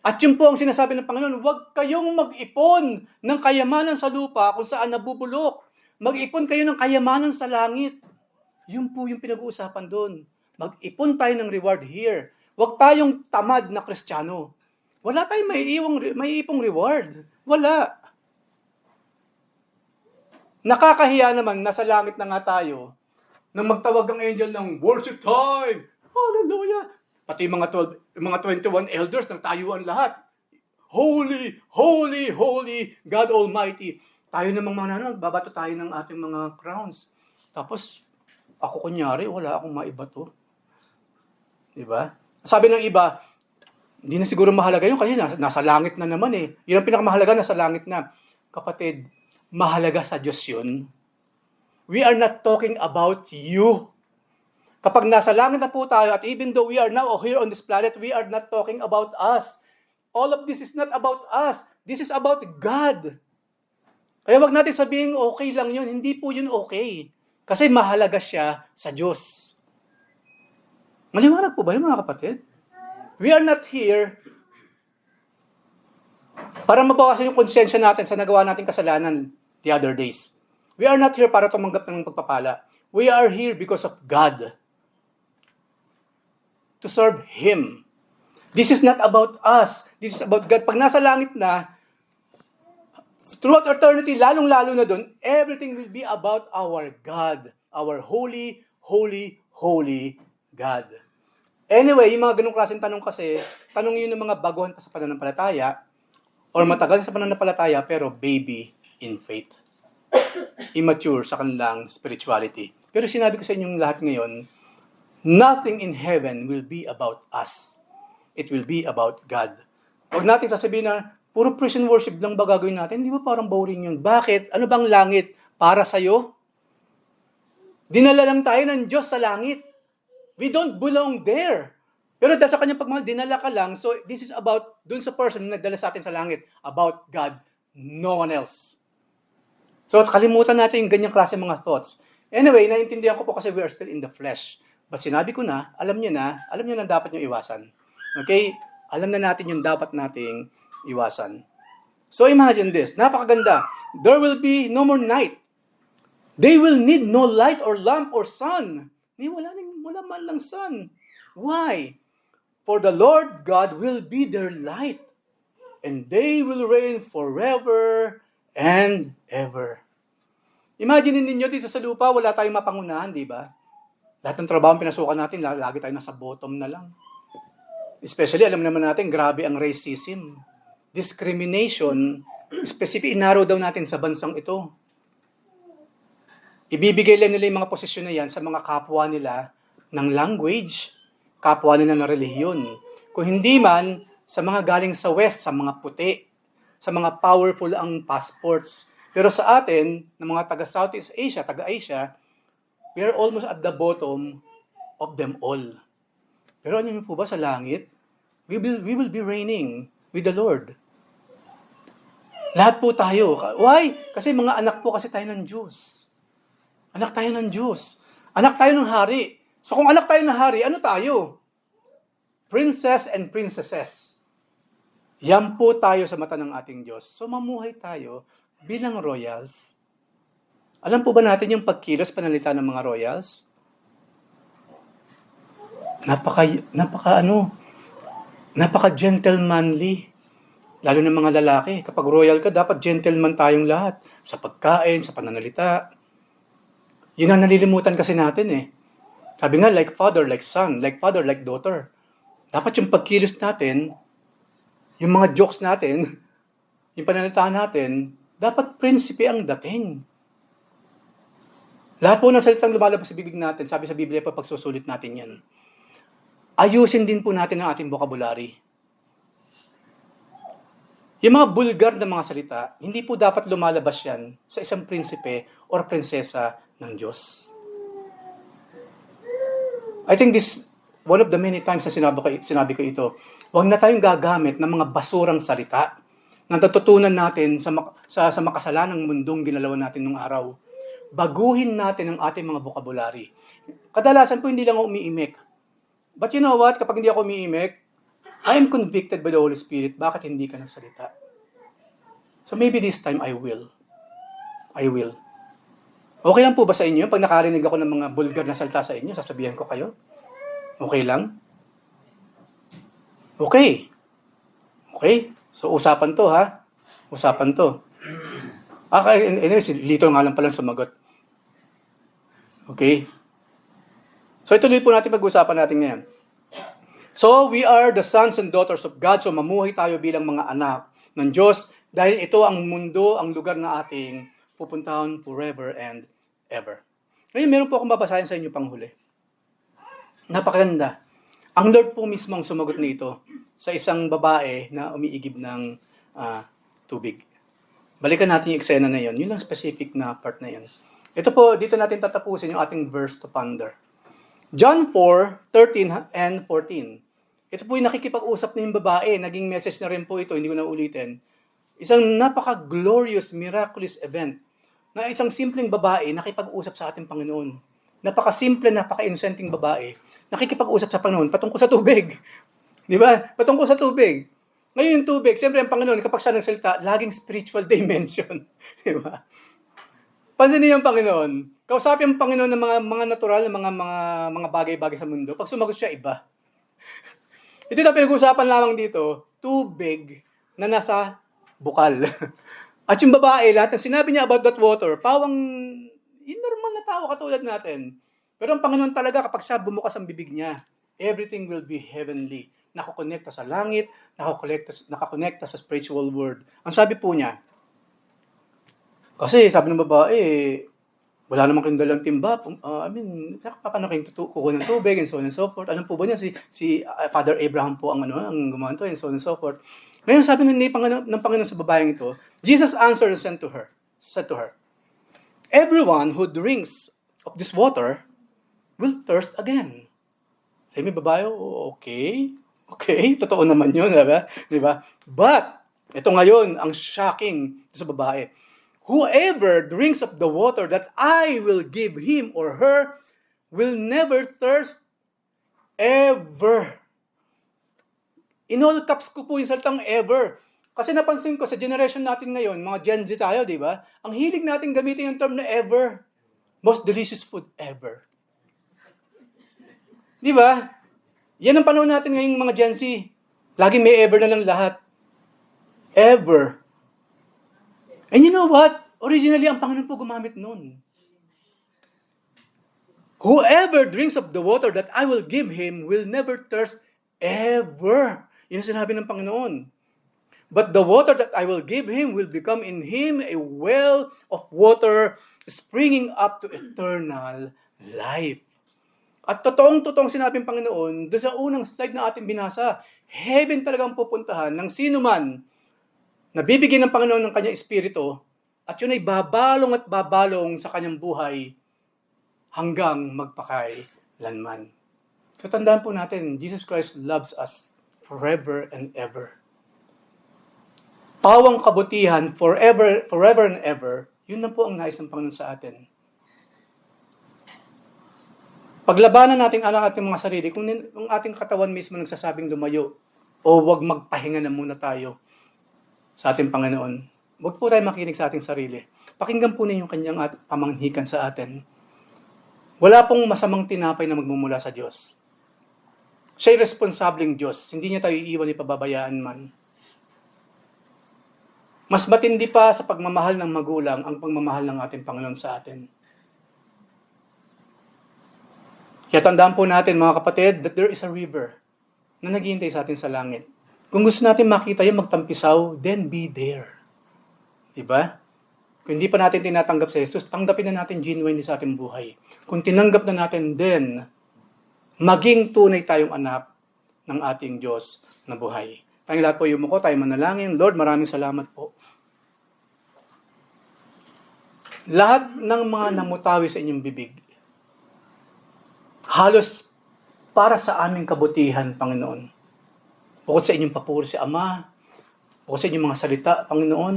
At yun po ang sinasabi ng Panginoon, huwag kayong mag-ipon ng kayamanan sa lupa kung saan nabubulok. Mag-ipon kayo ng kayamanan sa langit. Yun po yung pinag-uusapan doon. Mag-ipon tayo ng reward here. Huwag tayong tamad na Kristiyano. Wala tayong maiipong reward. Wala. Nakakahiya naman, nasa langit na nga tayo, nang magtawag ang angel ng worship time. Hallelujah. Pati mga 21 elders ng tayuan lahat. Holy, holy, holy God Almighty. Tayo namang mga babato tayo ng ating mga crowns. Tapos, ako kunyari, wala akong maibato. Diba? Sabi ng iba, hindi na siguro mahalaga yun kasi nasa langit na naman eh. Yun ang pinakamahalaga, nasa langit na. Kapatid, mahalaga sa Diyos yun. We are not talking about you. Kapag nasa langit na po tayo, at even though we are now here on this planet, we are not talking about us. All of this is not about us. This is about God. Kaya wag natin sabihin okay lang yun. Hindi po yun okay. Kasi mahalaga siya sa Diyos. Maliwanag po ba yun mga kapatid? We are not here para mabawasan yung konsensya natin sa nagawa nating kasalanan the other days. We are not here para tumanggap ng pagpapala. We are here because of God. To serve Him. This is not about us. This is about God. Pag nasa langit na, throughout eternity, lalong-lalo na doon, everything will be about our God. Our holy, holy, holy God. Anyway, yung mga ganung klaseng tanong kasi, tanong yun ng mga baguhan pa sa pananampalataya, or matagal sa pananampalataya, pero baby in faith. Immature sa kanilang spirituality. Pero sinabi ko sa inyong lahat ngayon, nothing in heaven will be about us. It will be about God. Huwag natin sasabihin na, puro praise and worship lang ba gagawin natin? Di ba parang boring yun? Bakit? Ano bang langit? Para sa'yo? Dinala lang tayo ng Diyos sa langit. We don't belong there. Pero dahil sa kanyang pagmamahal, dinala ka lang. So this is about, dun sa person na nagdala sa atin sa langit, about God, no one else. So kalimutan natin yung ganyang klase mga thoughts. Anyway, naiintindihan ko po kasi we are still in the flesh. But sinabi ko na, alam nyo na dapat nyo iwasan. Okay? Alam na natin yung dapat nating iwasan. So imagine this, napakaganda. There will be no more night. They will need no light or lamp or sun. Wala man lang sun. Why? For the Lord God will be their light, and they will reign forever and ever. Imagine ninyo dito sa lupa, wala tayong mapangunahan, di ba? Lahat ng trabaho pinasukan natin, lagi tayo nasa bottom na lang. Especially, alam naman natin, grabe ang racism. Discrimination, specific, inaraw daw natin sa bansang ito. Ibibigay lang nila yung mga posisyon na yan sa mga kapwa nila ng language, kapwa nila ng relihiyon. Kung hindi man, sa mga galing sa West, sa mga puti, sa mga powerful ang passports. Pero sa atin, ng mga taga-Southeast Asia, taga-Asia, we are almost at the bottom of them all. Pero ano po ba sa langit? We will be reigning with the Lord. Lahat po tayo. Why? Kasi mga anak po kasi tayo ng Diyos. Anak tayo ng Diyos. Anak tayo ng hari. So kung anak tayo ng hari, ano tayo? Princess and princesses. Yan po tayo sa mata ng ating Diyos. So mamuhay tayo bilang royals. Alam po ba natin yung pagkilos, panalita ng mga royals? Napaka gentlemanly. Lalo ng mga lalaki. Kapag royal ka, dapat gentleman tayong lahat. Sa pagkain, sa pananalita. Yun ang nalilimutan kasi natin eh. Sabi nga, like father, like son, like father, like daughter. Dapat yung pagkilos natin, yung mga jokes natin, yung pananalita natin, dapat prinsipe ang dating. Lahat po ng salitang lumalabas sa bibig natin, sabi sa Biblia pa pagsusulit natin yan. Ayusin din po natin ang ating vocabulary. Yung mga bulgar na mga salita, hindi po dapat lumalabas yan sa isang prinsipe or prinsesa ng Diyos. I think this, one of the many times na sinabi ko ito, huwag na tayong gagamit ng mga basurang salita na natutunan natin sa makasalanang mundong ginalawan natin nung araw. Baguhin natin ang ating mga vocabulary. Kadalasan po hindi lang ako umiimik. But you know what? Kapag hindi ako umiimik, I am convicted by the Holy Spirit. Bakit hindi ka nagsalita? So maybe this time I will. Okay lang po ba sa inyo? Pag nakarinig ako ng mga bulgar na salita sa inyo, sasabihan ko kayo? Okay lang? Okay. So usapan to ha? Usapan to. Anyway, si Lito nga lang palang sumagot. Okay? So ituloy po natin pag-usapan natin ngayon. So we are the sons and daughters of God. So mamuhay tayo bilang mga anak ng Diyos dahil ito ang mundo, ang lugar na ating pupuntahan forever and ever. Ngayon, meron po akong babasahin sa inyo panghuli. Napakaganda. Ang Lord po mismo ang sumagot nito sa isang babae na umiigib ng tubig. Balikan natin yung eksena na yun. Yun lang specific na part na yun. Ito po, dito natin tatapusin yung ating verse to ponder. John 4:13 and 14. Ito po yung nakikipag-usap na yung babae. Naging message na rin po ito, hindi ko na ulitin. Isang napaka-glorious, miraculous event na isang simpleng babae nakipag-usap sa ating Panginoon. Napaka-simple, napaka-innocenting babae nakikipag-usap sa Panginoon patungkol sa tubig. Di ba? Patungkol sa tubig. Ngayon yung tubig, siyempre ang Panginoon, kapag siya nagsalita, laging spiritual dimension. Di ba? Pansin niyo yung Panginoon. Kausapin ang Panginoon ng mga natural na mga bagay-bagay sa mundo. Pag sumagot siya, iba. Ito na pinag-uusapan lamang dito, tubig na nasa bukal. At yung babae, lahat ng sinabi niya about that water, pawang yung normal na tao katulad natin. Pero ang Panginoon talaga, kapag siya bumukas ang bibig niya, everything will be heavenly. Nakakonekta sa langit, nakakonekta sa spiritual world. Ang sabi po niya, kasi sabi ng babae, wala namang kayong dalang timba. Paano kayong kukuha ng tubig and so on and so forth. Alam po ba niya, si Father Abraham po ang gumawa nito and so on and so forth. Ngayon sabi ng Panginoon sa babaeng ito, Jesus answered and said to her, everyone who drinks of this water will thirst again. Sabi ng babae, okay, totoo naman yun, diba? But, ito ngayon, ang shocking sa babae, whoever drinks of the water that I will give him or her will never thirst ever. In all caps ko po yung salitang ever. Kasi napansin ko sa generation natin ngayon, mga Gen Z tayo, di ba? Ang hilig natin gamitin yung term na ever. Most delicious food ever. Di ba? Yan ang panahon natin ngayong mga Gen Z. Laging may ever na lang lahat. Ever. And you know what? Originally, ang Panginoon po gumamit nun. Whoever drinks of the water that I will give him will never thirst ever. Yun ang sinabi ng Panginoon. But the water that I will give him will become in him a well of water springing up to eternal life. At totoong sinabi ng Panginoon, doon sa unang slide na ating binasa, heaven talagang pupuntahan ng sino man na bibigyan ng Panginoon ng kanyang espiritu at yun ay babalong at babalong sa kanyang buhay hanggang magpakailanman. So tandaan po natin, Jesus Christ loves us forever and ever. Pawang kabutihan forever and ever, yun na po ang nais ng Panginoon sa atin. Paglabanan natin ang ating mga sarili, kung ating katawan mismo nagsasabing lumayo, o wag magpahinga na muna tayo sa ating Panginoon, wag po tayo makinig sa ating sarili. Pakinggan po ninyo yung kanyang pamanghikan sa atin. Wala pong masamang tinapay na magmumula sa Diyos. Siya'y responsableng Diyos. Hindi niya tayo iiwan ipababayaan man. Mas matindi pa sa pagmamahal ng magulang ang pagmamahal ng ating Panginoon sa atin. Kaya tandaan po natin mga kapatid that there is a river na naghihintay sa atin sa langit. Kung gusto natin makita yung magtampisaw, then be there. Diba? Kung hindi pa natin tinatanggap si Jesus, tanggapin na natin genuine sa ating buhay. Kung tinanggap na natin, then maging tunay tayong anak ng ating Diyos na buhay. Tayong lahat po yumuko, tayo manalangin. Lord, maraming salamat po. Lahat ng mga namutawi sa inyong bibig, halos para sa aming kabutihan, Panginoon. Bukod sa inyong papuri si Ama, bukod sa inyong mga salita, Panginoon,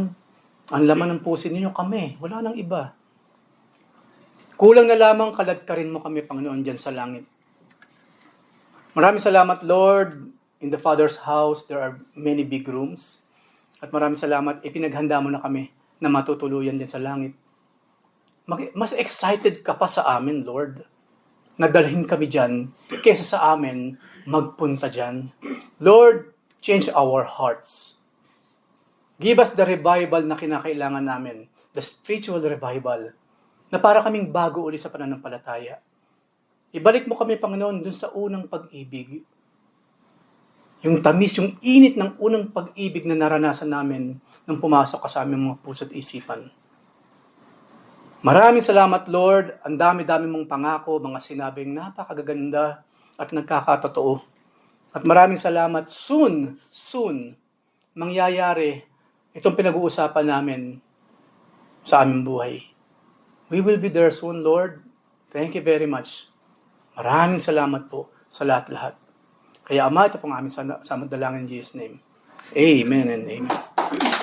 ang laman ng puso ninyo kami. Wala nang iba. Kulang na lamang kaladkarin mo kami, Panginoon, dyan sa langit. Maraming salamat, Lord. In the Father's house, there are many big rooms. At maraming salamat, ipinaghanda mo na kami na matutuluyan din sa langit. Mas excited ka pa sa amin, Lord. Nadalhin kami dyan, kaysa sa amin, magpunta dyan. Lord, change our hearts. Give us the revival na kinakailangan namin. The spiritual revival. Na para kaming bago uli sa pananampalataya. Ibalik mo kami, Panginoon, dun sa unang pag-ibig. Yung tamis, yung init ng unang pag-ibig na naranasan namin nung pumasok ka sa aming mga puso at isipan. Maraming salamat, Lord. Ang dami-dami mong pangako, mga sinabing napakagaganda at nagkakatotoo. At maraming salamat. Soon, mangyayari itong pinag-uusapan namin sa aming buhay. We will be there soon, Lord. Thank you very much. Maraming salamat po sa lahat-lahat. Kaya Ama, ito pong aming sa dalangin in Jesus' name. Amen and amen.